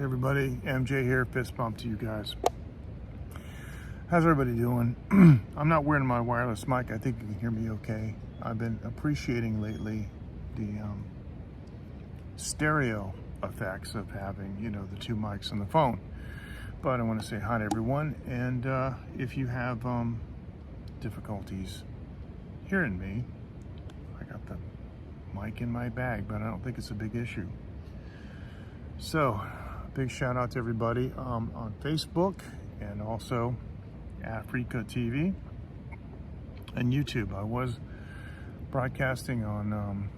Hey everybody, MJ here, fist bump to you guys. How's everybody doing? I'm not wearing my wireless mic. I think you can hear me okay. I've been appreciating lately the stereo effects of having, the two mics on the phone. But I want to say hi to everyone, and if you have difficulties hearing me, I got the mic in my bag, but I don't think it's a big issue. So, big shout out to everybody on Facebook and also Africa TV and YouTube. I was broadcasting on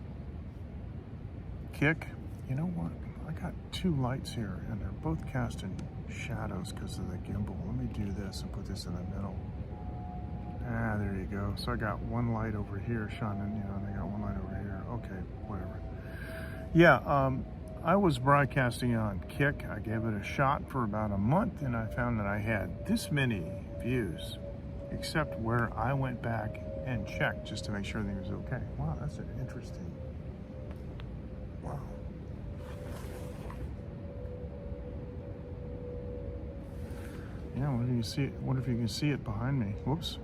Kick. You know what? I got two lights here and they're both casting shadows because of the gimbal. Let me do this and put this in the middle. Ah, there you go. So I got one light over here shining, and I got one light over here. Okay, whatever. Yeah, I was broadcasting on Kick. I gave it a shot for about a month and I found that I had this many views, except where I went back and checked just to make sure everything was okay. Wow, that's an interesting. Wow. Yeah, wonder if you see it. Wonder if you can see it behind me. Whoops.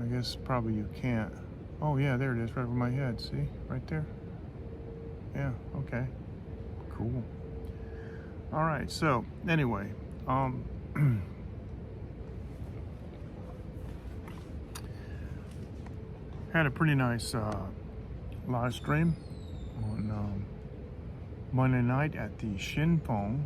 I guess probably you can't. Oh yeah, there it is, right over my head. See, right there. Yeah. Okay. Cool. All right. So anyway, had a pretty nice live stream on Monday night at the Shinpong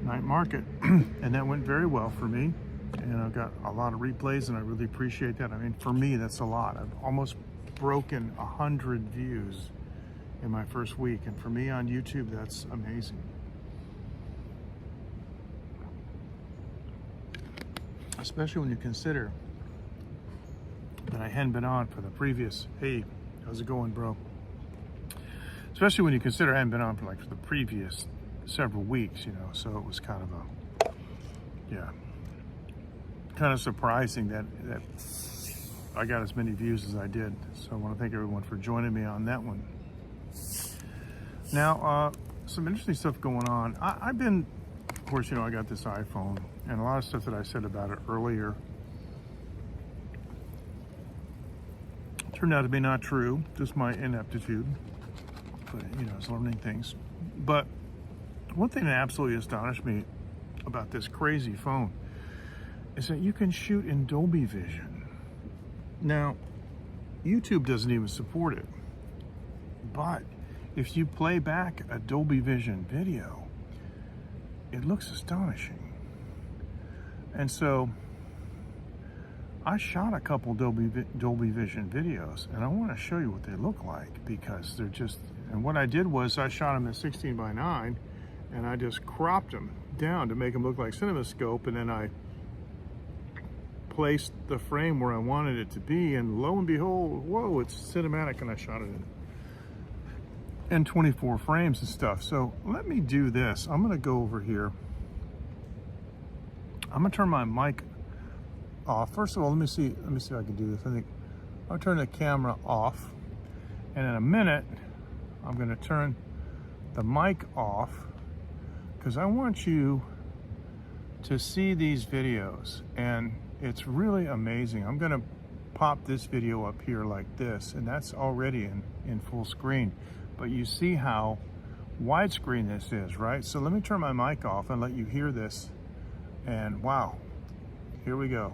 night market, and that went very well for me. And I've got a lot of replays, and I really appreciate that. I mean, for me, that's a lot. I've almost broken 100 views in my first week, and for me on YouTube, that's amazing. Especially when you consider that I hadn't been on for the previous, hey, how's it going, bro? Especially when you consider I hadn't been on for the previous several weeks, so it was kind of kind of surprising that I got as many views as I did. So I want to thank everyone for joining me on that one. Now, some interesting stuff going on. I've been, of course, I got this iPhone, and a lot of stuff that I said about it earlier turned out to be not true, just my ineptitude. But, it's learning things. But one thing that absolutely astonished me about this crazy phone is that you can shoot in Dolby Vision. Now, YouTube doesn't even support it, but if you play back a Dolby Vision video, it looks astonishing. And so I shot a couple Dolby Vision videos, and I want to show you what they look like, because they're just, and what I did was I shot them at 16:9, and I just cropped them down to make them look like CinemaScope, and then I placed the frame where I wanted it to be, and lo and behold, whoa, it's cinematic, and I shot it in 24 frames and stuff. So let me do this. I'm gonna go over here. I'm gonna turn my mic off. First of all, let me see if I can do this. I think I'll turn the camera off, and in a minute I'm gonna turn the mic off, because I want you to see these videos, and it's really amazing. I'm gonna pop this video up here like this, and that's already in full screen, but you see how widescreen this is, right? So let me turn my mic off and let you hear this, and wow, here we go.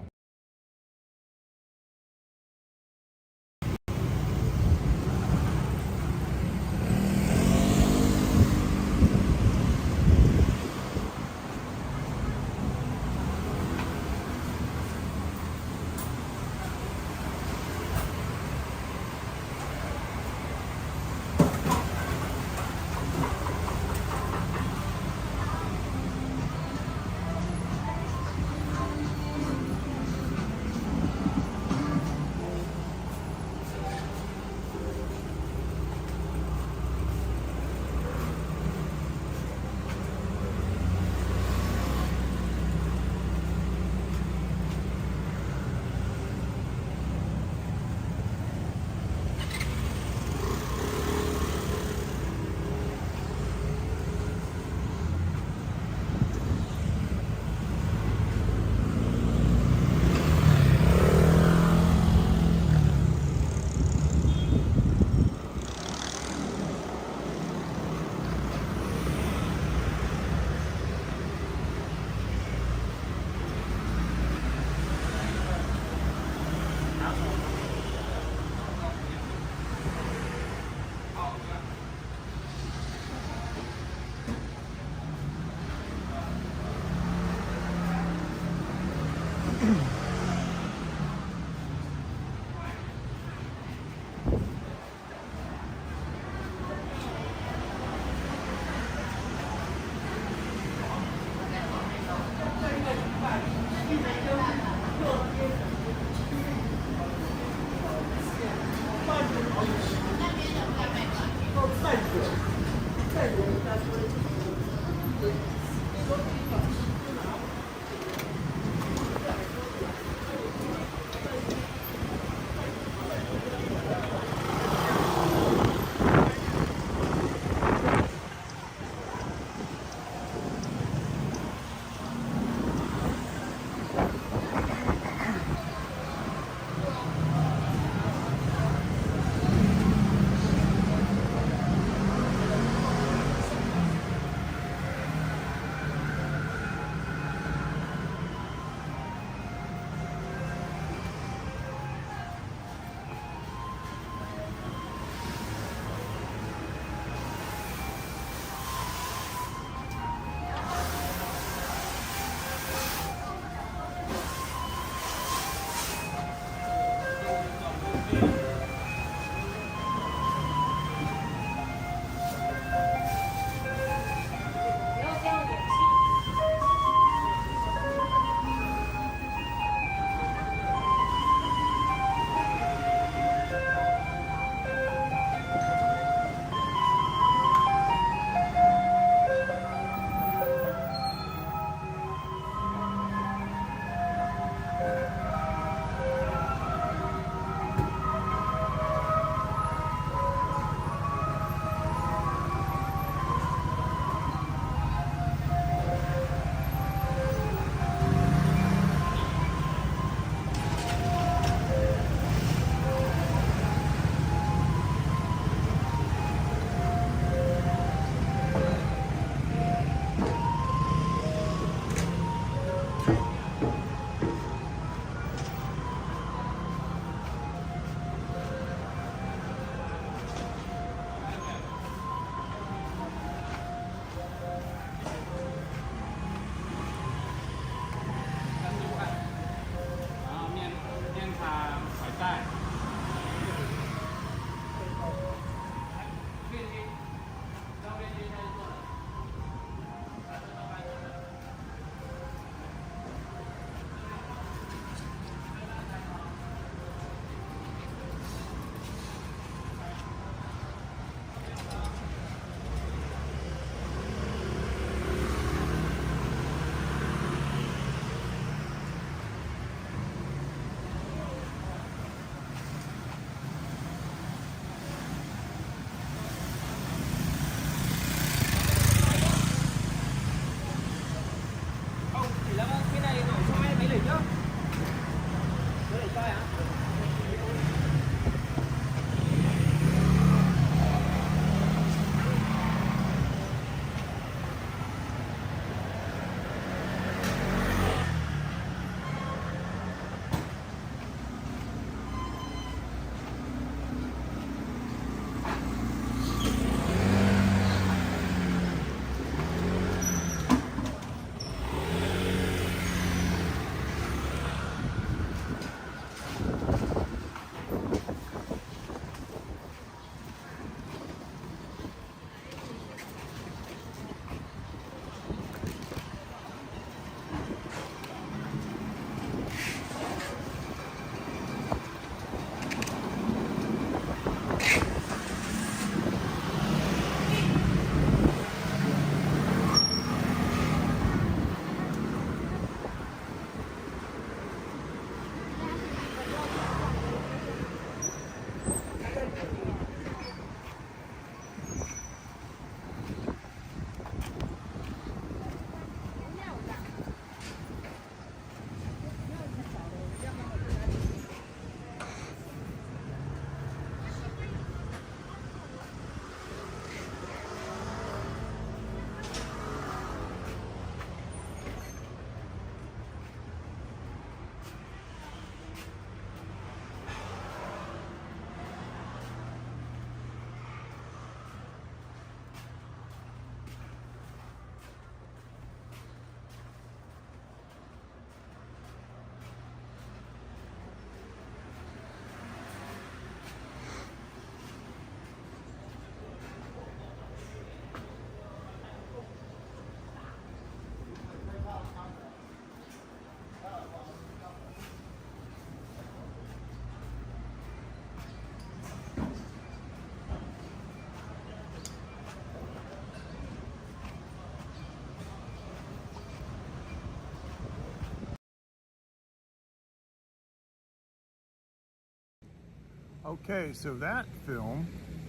Okay, so that film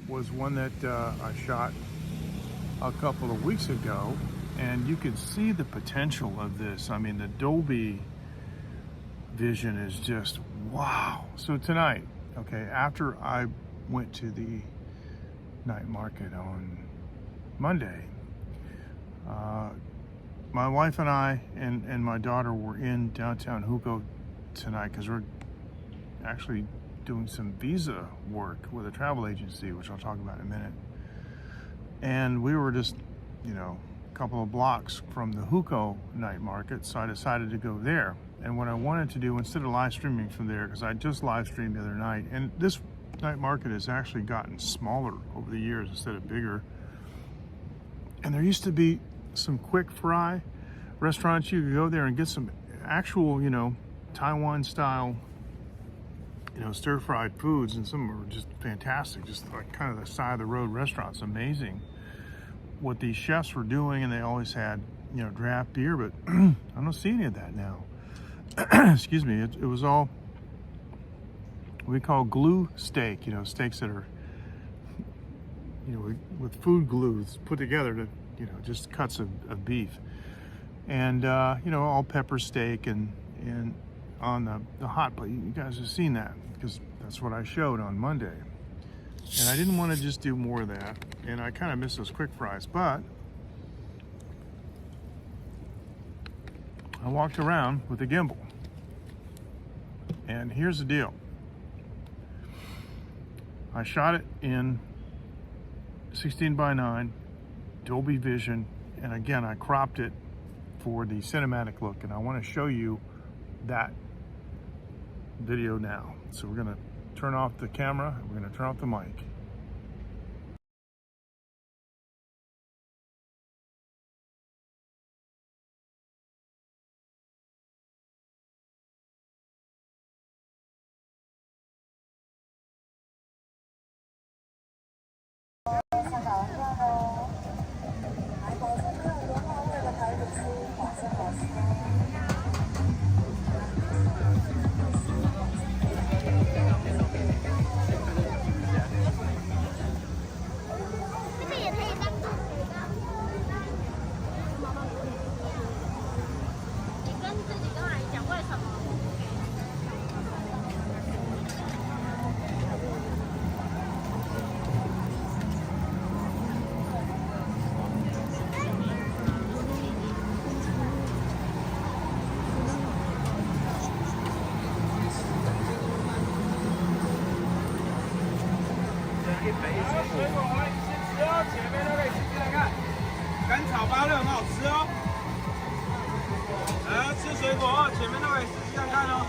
was one that I shot a couple of weeks ago, and you can see the potential of this. I mean, the Dolby vision is just wow. So tonight, okay, after I went to the night market on Monday, my wife and I and my daughter were in downtown Hugo tonight because we're actually doing some visa work with a travel agency, which I'll talk about in a minute. And we were just, you know, a couple of blocks from the Hugo night market, so I decided to go there. And what I wanted to do, instead of live streaming from there, because I just live streamed the other night, and this night market has actually gotten smaller over the years instead of bigger. And there used to be some quick fry restaurants. You could go there and get some actual, you know, Taiwan style, you know, stir-fried foods, and some were just fantastic, just like kind of the side of the road restaurants. Amazing what these chefs were doing, and they always had, you know, draft beer, but I don't see any of that now. Excuse me. It was all we call glue steak, you know, steaks that are, you know, with food glues put together to, you know, just cuts of beef, and you know, all pepper steak and on the hot plate. You guys have seen that because that's what I showed on Monday, and I didn't want to just do more of that, and I kind of miss those quick fries, but I walked around with a gimbal, and here's the deal. I shot it in 16:9 Dolby Vision, and again I cropped it for the cinematic look, and I want to show you that video now. So we're going to turn off the camera, we're going to turn off the mic.水果你先吃哦，前面都可以试试看，干炒芭乐很好吃哦。来吃水果哦，前面都可以试试看看哦，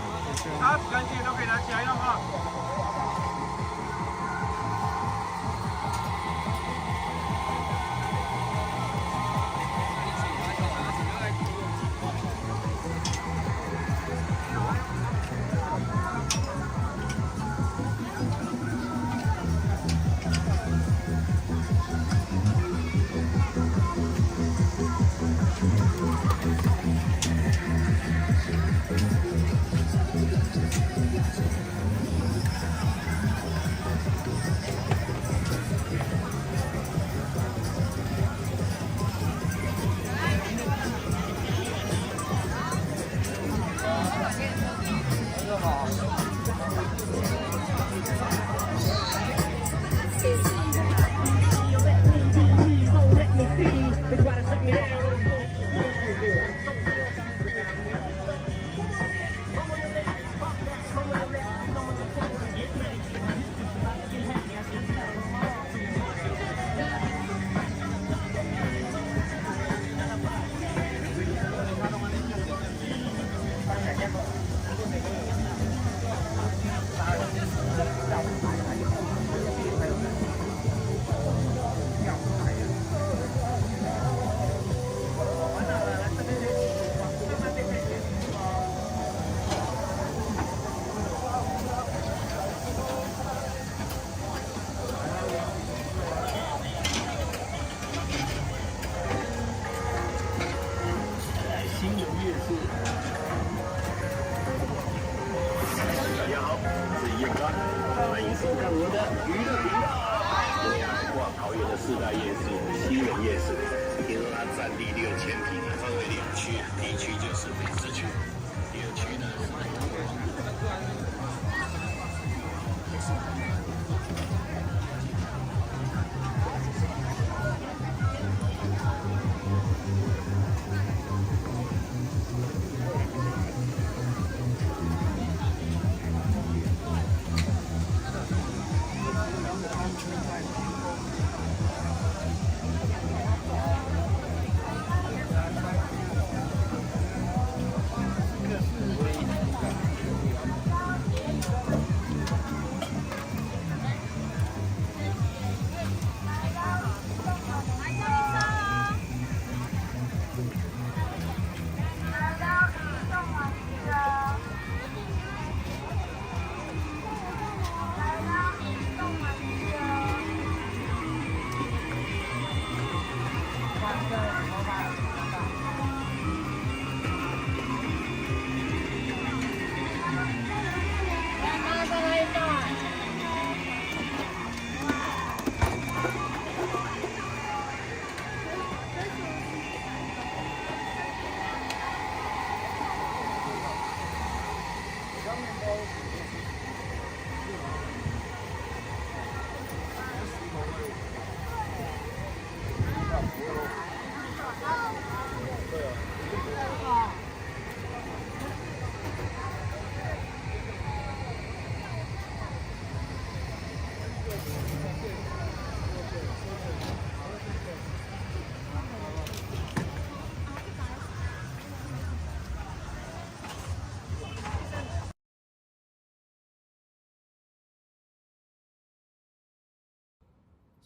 它干净都可以拿起来用啊。的四大夜市西门夜市，听说它占地6000平，分为2区，第一区就是美食区，第2区呢是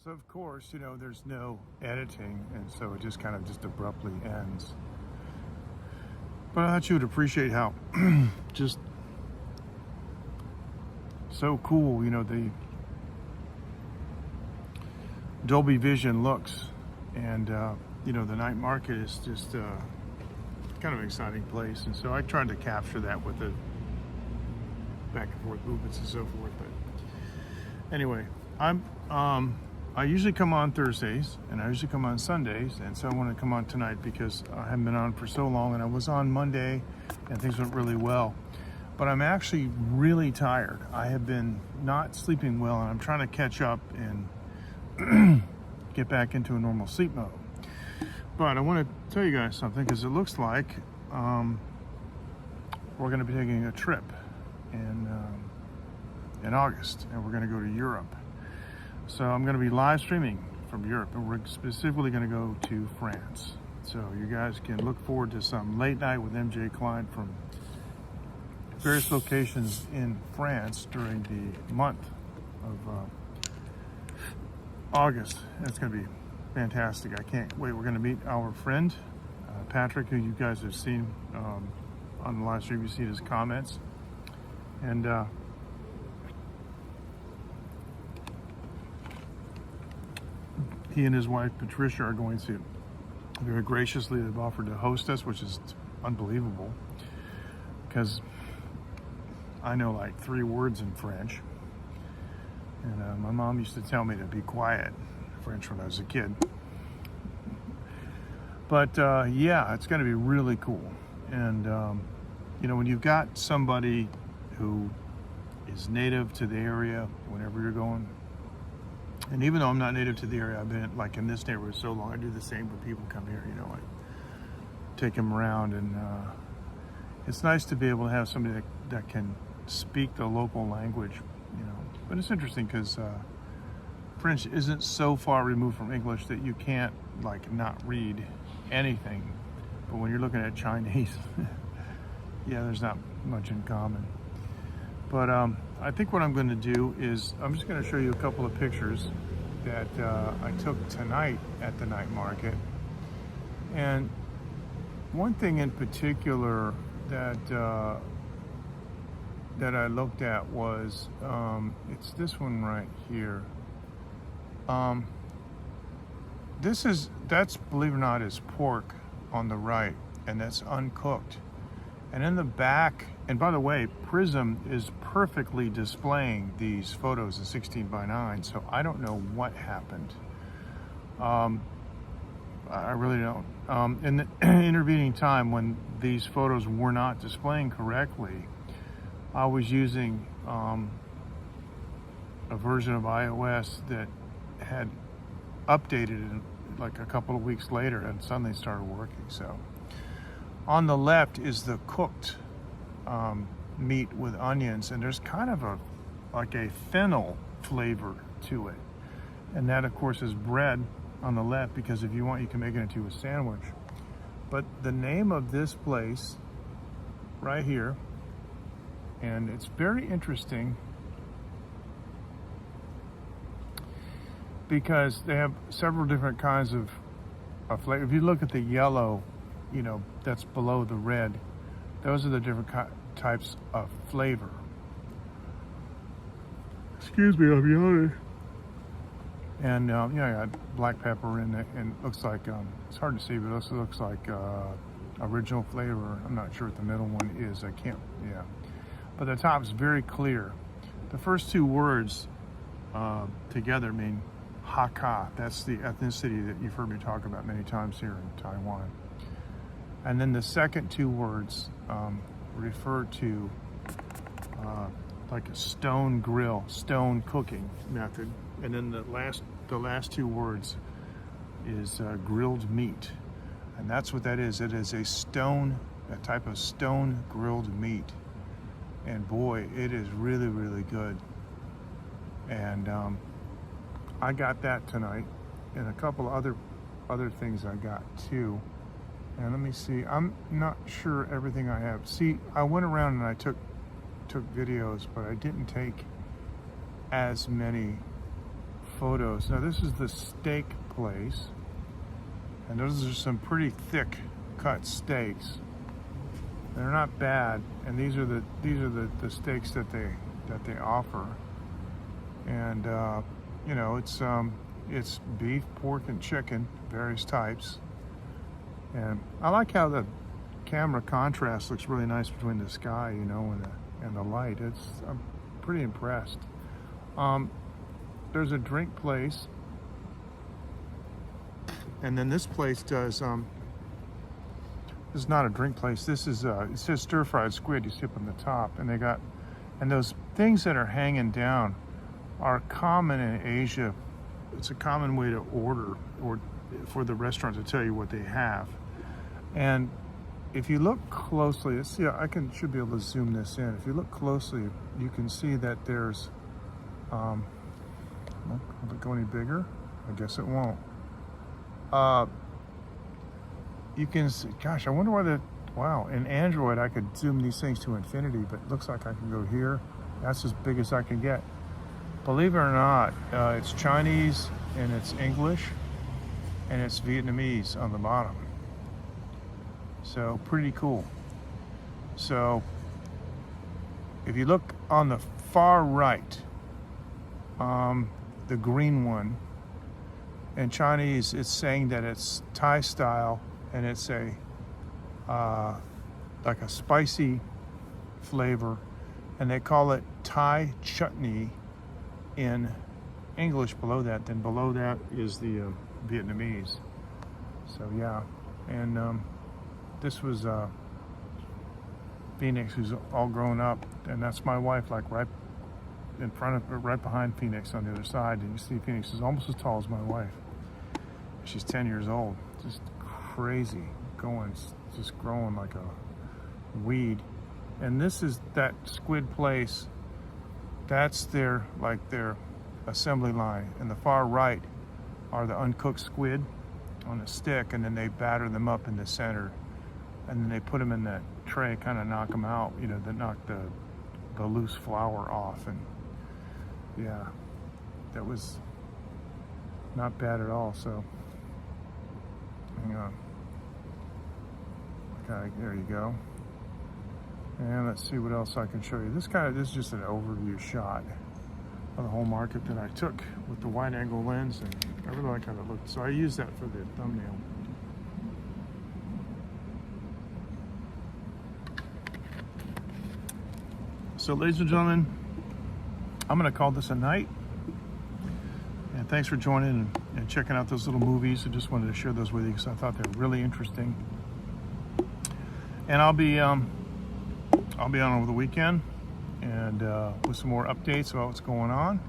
So of course, you know, there's no editing, and so it just kind of just abruptly ends. But I thought you would appreciate how just so cool, you know, the Dolby Vision looks, and you know, the night market is just kind of an exciting place, and so I tried to capture that with the back and forth movements and so forth. But anyway, I usually come on Thursdays, and I usually come on Sundays, and so I want to come on tonight because I haven't been on for so long, and I was on Monday, and things went really well. But I'm actually really tired. I have been not sleeping well, and I'm trying to catch up and get back into a normal sleep mode. But I want to tell you guys something, because it looks like we're going to be taking a trip in August, and we're going to go to Europe. So I'm going to be live streaming from Europe, and we're specifically going to go to France. So you guys can look forward to some late night with MJ Klein from various locations in France during the month of August. It's going to be fantastic. I can't wait. We're going to meet our friend Patrick, who you guys have seen on the live stream. You see his comments, and he and his wife Patricia are going to very graciously have offered to host us, which is unbelievable because I know like 3 words in French, and my mom used to tell me to be quiet in French when I was a kid. But yeah, it's going to be really cool. And you know, when you've got somebody who is native to the area whenever you're going, and even though I'm not native to the area, I've been like in this neighborhood so long, I do the same when people come here, you know, I take them around, and it's nice to be able to have somebody that can speak the local language, you know. But it's interesting because French isn't so far removed from English that you can't like not read anything. But when you're looking at Chinese, yeah, there's not much in common. But I think what I'm going to do is I'm just going to show you a couple of pictures that I took tonight at the night market. And one thing in particular that that I looked at was it's this one right here. That's, believe it or not, is pork on the right, and that's uncooked. And in the back, and by the way, Prism is perfectly displaying these photos in 16:9, so I don't know what happened. I really don't. In the intervening time when these photos were not displaying correctly, I was using a version of iOS that had updated like a couple of weeks later and suddenly started working. So on the left is the cooked meat with onions, and there's kind of like a fennel flavor to it. And that of course is bread on the left, because if you want you can make it into a sandwich. But the name of this place right here, and it's very interesting because they have several different kinds of flavor. If you look at the yellow, you know, that's below the red, those are the different types of flavor. Excuse me, I'll be honest. And yeah, I got black pepper in it, and it looks like, it's hard to see, but it also looks like original flavor. I'm not sure what the middle one is. I can't, yeah. But the top is very clear. The first two words together mean Hakka. That's the ethnicity that you've heard me talk about many times here in Taiwan. And then the second two words refer to like a stone grill, stone cooking method. And then the last two words is grilled meat. And that's what that is. It is a type of stone grilled meat. And boy, it is really, really good. And I got that tonight, and a couple other things I got too. And let me see, I'm not sure everything I have. See, I went around and I took videos, but I didn't take as many photos. Now this is the steak place, and those are some pretty thick cut steaks. They're not bad, and these are the steaks that they offer. And you know, it's beef, pork, and chicken, various types. And I like how the camera contrast looks really nice between the sky, you know, and the light. I'm pretty impressed. There's a drink place, and then this place does. This is not a drink place. This is it says stir-fried squid. You see up on the top, and those things that are hanging down are common in Asia. It's a common way to order, or for the restaurant to tell you what they have. And if you look closely, let's see, should be able to zoom this in. If you look closely, you can see that there's, will it go any bigger? I guess it won't. You can see, gosh, I wonder why wow, in Android I could zoom these things to infinity, but it looks like I can go here. That's as big as I can get. Believe it or not, it's Chinese and it's English and it's Vietnamese on the bottom. So pretty cool. So if you look on the far right, the green one, in Chinese it's saying that it's Thai style, and it's a like a spicy flavor, and they call it Thai chutney in English below that. Then below that is the Vietnamese. So yeah, and this was Phoenix, who's all grown up, and that's my wife, like right in front of, right behind Phoenix on the other side. And you see Phoenix is almost as tall as my wife. She's 10 years old, just crazy, just growing like a weed. And this is that squid place. That's their assembly line. And the far right are the uncooked squid on a stick, and then they batter them up in the center, and then they put them in that tray, kind of knock them out, you know, that knock the loose flour off. And yeah, that was not bad at all. So hang on. Okay, there you go. And let's see what else I can show you. This is just an overview shot of the whole market that I took with the wide angle lens, and I really like how it looked. So I used that for the thumbnail. So ladies and gentlemen, I'm gonna call this a night. And thanks for joining and checking out those little movies. I just wanted to share those with you because I thought they were really interesting. And I'll be on over the weekend and with some more updates about what's going on.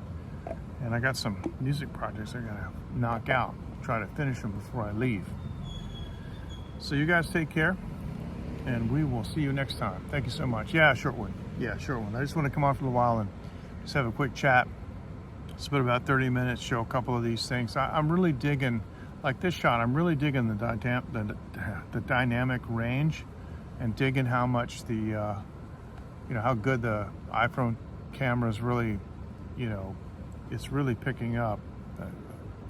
And I got some music projects I gotta knock out, try to finish them before I leave. So you guys take care, and we will see you next time. Thank you so much. Yeah, short one. I just want to come on for a while and just have a quick chat. Spend about 30 minutes, show a couple of these things. I'm really digging, like this shot, I'm really digging the dynamic range, and digging how much how good the iPhone camera is really, it's really picking up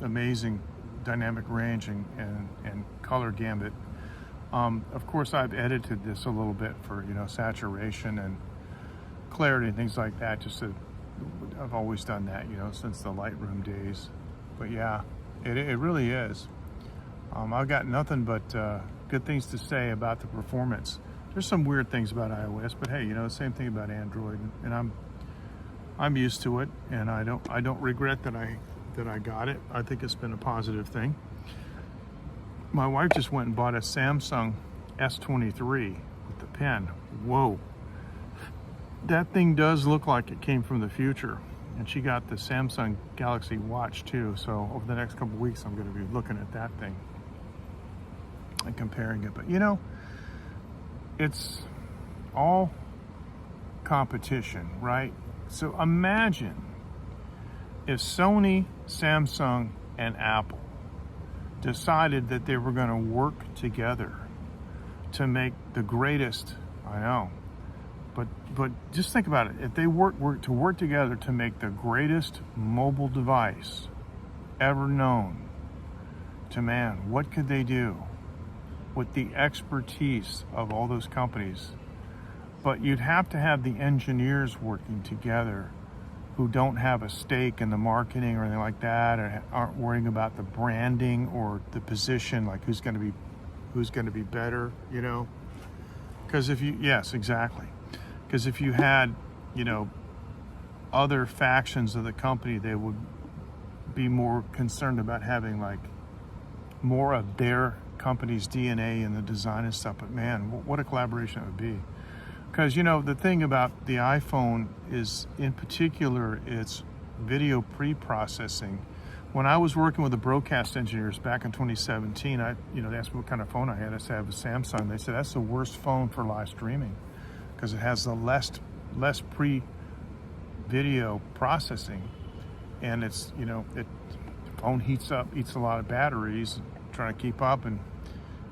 amazing dynamic range and color gambit. Of course, I've edited this a little bit for, saturation and clarity and things like that. I've always done that, since the Lightroom days. But yeah, it really is. I've got nothing but good things to say about the performance. There's some weird things about iOS, but hey, the same thing about Android, and I'm used to it, and I don't regret that I got it. I think it's been a positive thing. My wife just went and bought a Samsung S23 with the pen. Whoa. That thing does look like it came from the future. And she got the Samsung Galaxy Watch too. So over the next couple of weeks, I'm going to be looking at that thing and comparing it. But it's all competition, right? So imagine if Sony, Samsung, and Apple decided that they were going to work together to make the greatest, I know, but just think about it. If they work together to make the greatest mobile device ever known to man, what could they do with the expertise of all those companies? But you'd have to have the engineers working together who don't have a stake in the marketing or anything like that, or aren't worrying about the branding or the position, like who's going to be better, Because yes, exactly. Because if you had, other factions of the company, they would be more concerned about having like more of their company's DNA in the design and stuff. But man, what a collaboration it would be. Because, the thing about the iPhone is, in particular, it's video pre-processing. When I was working with the broadcast engineers back in 2017, they asked me what kind of phone I had. I said I have a Samsung. They said that's the worst phone for live streaming because it has the less pre-video processing, and it's the phone heats up, eats a lot of batteries, trying to keep up, and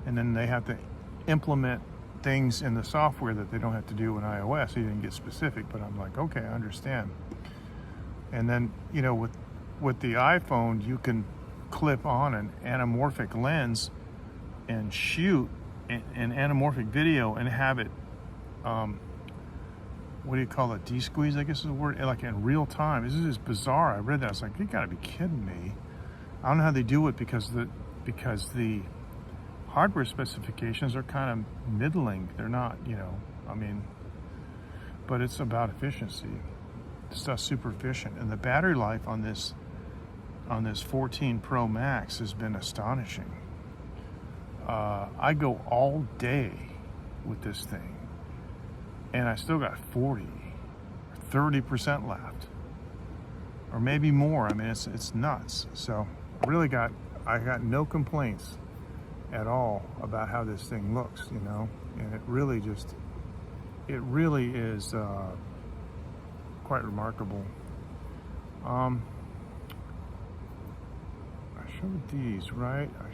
then they have to implement things in the software that they don't have to do in iOS. He didn't get specific, but I'm like, okay, I understand. And then, with the iPhone, you can clip on an anamorphic lens and shoot an anamorphic video and have it, what do you call it? D-squeeze, I guess is the word, like in real time. This is just bizarre. I read that. I was like, you gotta be kidding me. I don't know how they do it because the hardware specifications are kind of middling. They're not, but it's about efficiency. This stuff's super efficient. And the battery life on this 14 Pro Max has been astonishing. I go all day with this thing, and I still got 30% left, or maybe more. It's nuts. So I got no complaints at all about how this thing looks, and it really is quite remarkable. I showed these, right? I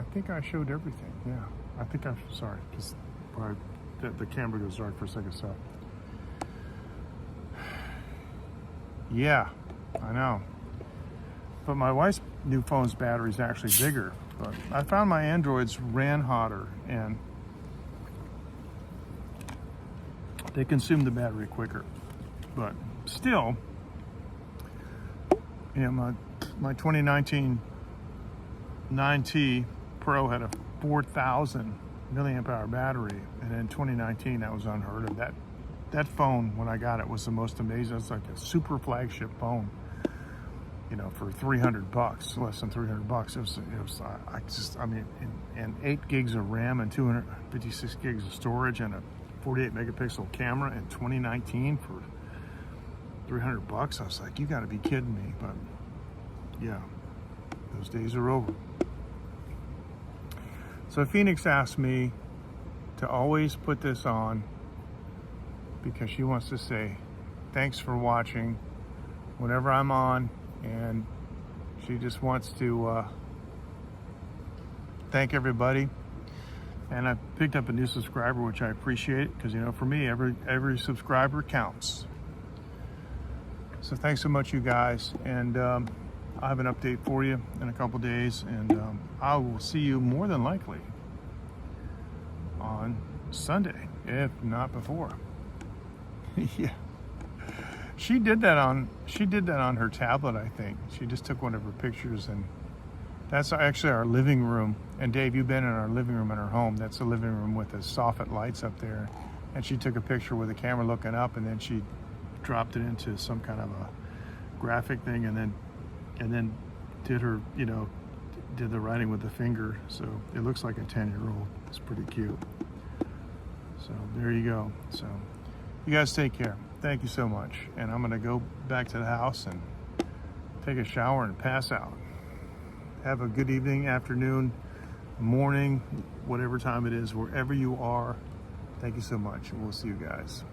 think I showed everything. Yeah, sorry, because the camera goes dark for a second. So yeah, I know. But my wife's new phone's battery is actually bigger. But I found my Androids ran hotter, and they consume the battery quicker. But still, my 2019 9T Pro had a 4,000 milliamp hour battery, and in 2019 that was unheard of. That phone, when I got it, was the most amazing. It's like a super flagship phone. you know, for 300 bucks, less than 300 bucks. It was I mean, and 8 gigs of RAM and 256 gigs of storage and a 48 megapixel camera in 2019 for 300 bucks. I was like, you got to be kidding me. But yeah, those days are over. So Phoenix asked me to always put this on because she wants to say thanks for watching whenever I'm on, and she just wants to thank everybody. And I picked up a new subscriber, which I appreciate, because, you know, for me, every subscriber counts. So thanks so much, you guys, and I have an update for you in a couple days, and I will see you more than likely on Sunday, if not before. Yeah, she did that on her tablet, I think. She just took one of her pictures, and that's actually our living room. And Dave, you've been in our living room in our home. That's the living room with the soffit lights up there. And she took a picture with the camera looking up, and then she dropped it into some kind of a graphic thing, and then did her, you know, did the writing with the finger. So it looks like a 10-year-old. It's pretty cute. So there you go. So you guys take care. Thank you so much. And I'm gonna go back to the house and take a shower and pass out. Have a good evening, afternoon, morning, whatever time it is, wherever you are. Thank you so much, and we'll see you guys.